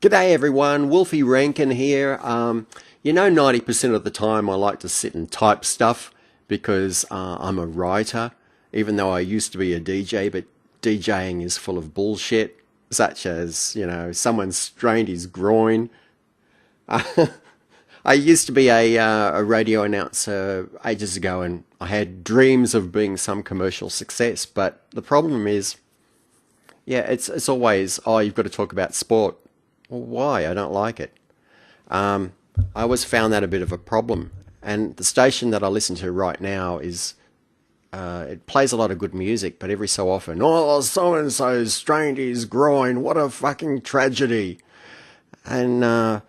G'day everyone, Wolfie Rankin here. 90% of the time I like to sit and type stuff because I'm a writer, even though I used to be a DJ, but DJing is full of bullshit, such as, someone strained his groin. I used to be a radio announcer ages ago, and I had dreams of being some commercial success, but the problem is, it's always, you've got to talk about sport. Well, why? I don't like it. I always found that a bit of a problem. And the station that I listen to right now is, it plays a lot of good music, but every so often, so-and-so strained his groin, what a fucking tragedy. And I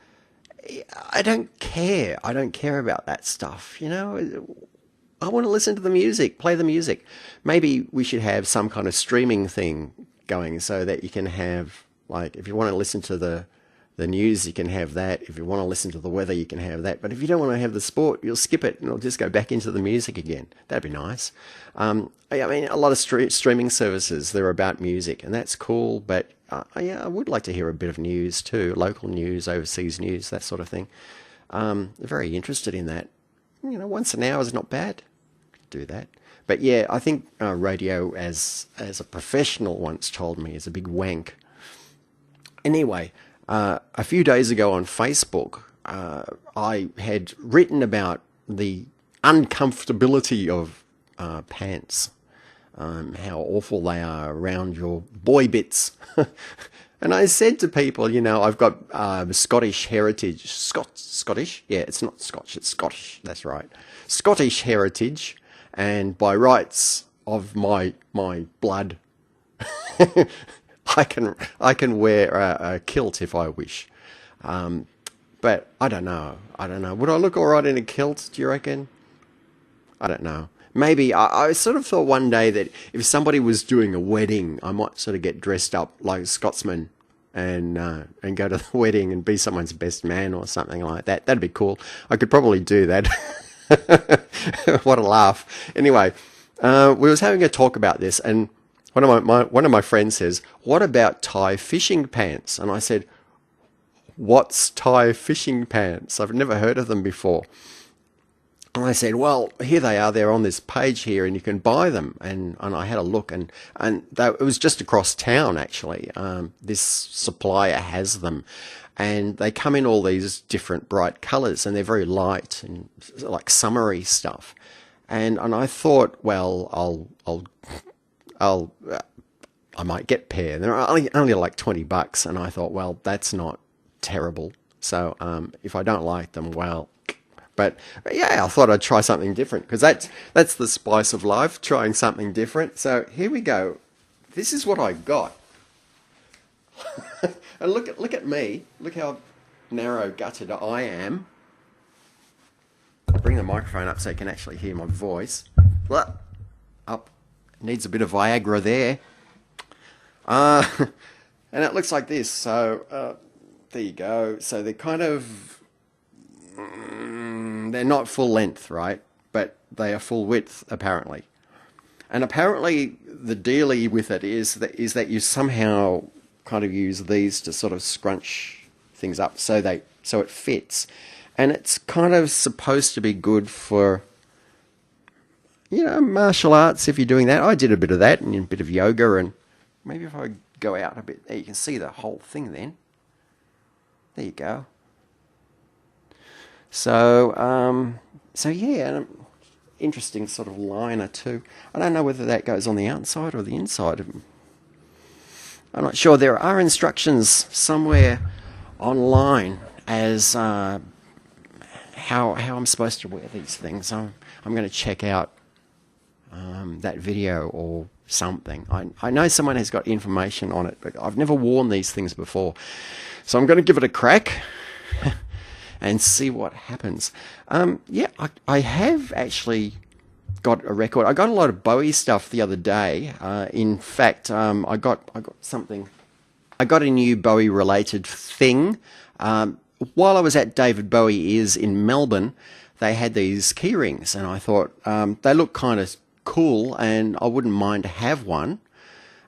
don't care. I don't care about that stuff, I want to listen to the music, play the music. Maybe we should have some kind of streaming thing going so that you can have, like, if you want to listen to the news, you can have that. If you want to listen to the weather, you can have that. But if you don't want to have the sport, you'll skip it and it'll just go back into the music again. That'd be nice. I mean, a lot of streaming services, they're about music, and that's cool. But I would like to hear a bit of news too, local news, overseas news, that sort of thing. Very interested in that. Once an hour is not bad. Do that. But yeah, I think radio, as a professional once told me, is a big wank. Anyway, a few days ago on Facebook, I had written about the uncomfortability of pants, how awful they are around your boy bits. And I said to people, I've got Scottish heritage. Scottish? Yeah, it's not Scotch, it's Scottish. That's right. Scottish heritage, and by rights of my blood, I can wear a kilt if I wish. But I don't know. Would I look all right in a kilt, do you reckon? I don't know. Maybe I sort of thought one day that if somebody was doing a wedding, I might sort of get dressed up like a Scotsman and go to the wedding and be someone's best man or something like that. That'd be cool. I could probably do that. What a laugh. Anyway, we was having a talk about this, and one of my friends says, "What about Thai fishing pants?" And I said, "What's Thai fishing pants? I've never heard of them before." And I said, "Well, here they are. They're on this page here, and you can buy them." And I had a look, and it was just across town actually. This supplier has them, and they come in all these different bright colours, and they're very light and like summery stuff. And I thought, well, I might get a pair. They're only like $20, and I thought, well, that's not terrible. So if I don't like them, well. But yeah, I thought I'd try something different, because that's the spice of life, trying something different. So here we go. This is what I got. And look at me. Look how narrow gutted I am. I'll bring the microphone up so you can actually hear my voice. Up. Needs a bit of Viagra there. And it looks like this. So there you go. So they're kind of, they're not full length, right? But they are full width, apparently. And apparently the dealie with it is that you somehow kind of use these to sort of scrunch things up so it fits. And it's kind of supposed to be good for, martial arts, if you're doing that. I did a bit of that and a bit of yoga, and maybe if I go out a bit, there you can see the whole thing then. There you go. So yeah, interesting sort of liner too. I don't know whether that goes on the outside or the inside of them. I'm not sure. There are instructions somewhere online as how I'm supposed to wear these things. I'm going to check out that video or something. I know someone has got information on it, but I've never worn these things before. So I'm going to give it a crack and see what happens. I have actually got a record. I got a lot of Bowie stuff the other day. In fact, I got something. I got a new Bowie related thing. While I was at David Bowie Ears in Melbourne, they had these key rings, and I thought they look kind of cool, and I wouldn't mind to have one.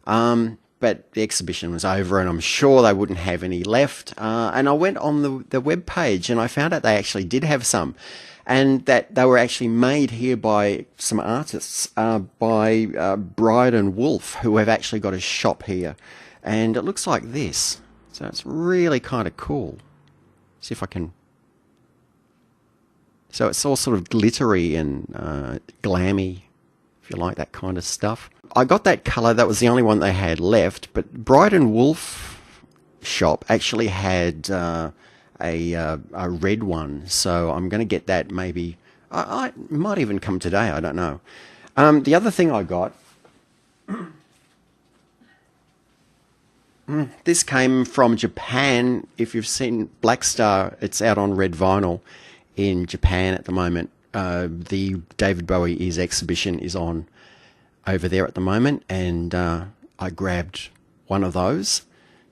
But but the exhibition was over, and I'm sure they wouldn't have any left. And I went on the web page, and I found out they actually did have some, and that they were actually made here by some artists, by Bride and Wolf, who have actually got a shop here, and it looks like this. So it's really kind of cool. See if I can. So it's all sort of glittery and glammy, if you like that kind of stuff. I got that colour. That was the only one they had left. But Bride and Wolf shop actually had a red one. So I'm going to get that maybe. I might even come today. I don't know. The other thing I got. This came from Japan. If you've seen Black Star, it's out on red vinyl in Japan at the moment. The David Bowie's exhibition is on over there at the moment, and I grabbed one of those,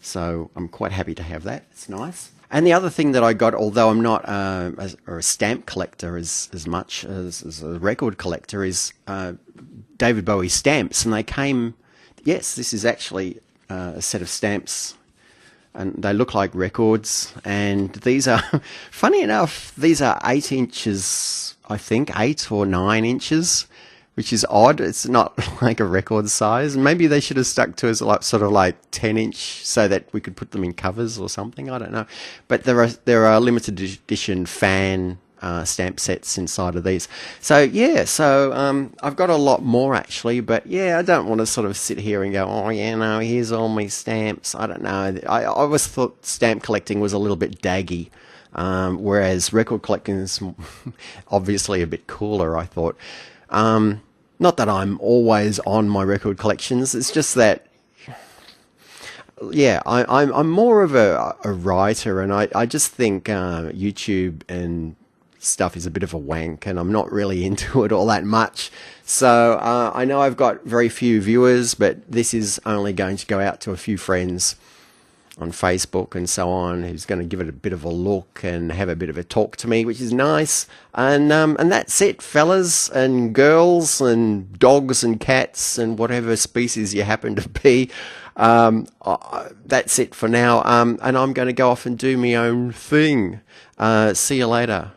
so I'm quite happy to have that. It's nice. And the other thing that I got, although I'm not a stamp collector as much as a record collector, is David Bowie stamps, and they came. Yes, this is actually a set of stamps, and they look like records, and these are, funny enough, these are 8 inches, I think, 8 or 9 inches, which is odd. It's not like a record size. Maybe they should have stuck to us like sort of like 10-inch so that we could put them in covers or something. I don't know. But there are limited edition fan stamp sets inside of these. So yeah, I've got a lot more actually, but yeah, I don't want to sort of sit here and go, oh yeah, no, here's all my stamps. I don't know. I always thought stamp collecting was a little bit daggy, whereas record collecting is obviously a bit cooler, I thought. Not that I'm always on my record collections. It's just that, yeah, I'm more of a writer, and I just think YouTube and stuff is a bit of a wank, and I'm not really into it all that much. So I know I've got very few viewers, but this is only going to go out to a few friends on Facebook and so on, who's going to give it a bit of a look and have a bit of a talk to me, which is nice. And that's it, fellas and girls and dogs and cats and whatever species you happen to be. That's it for now. And I'm going to go off and do my own thing. See you later.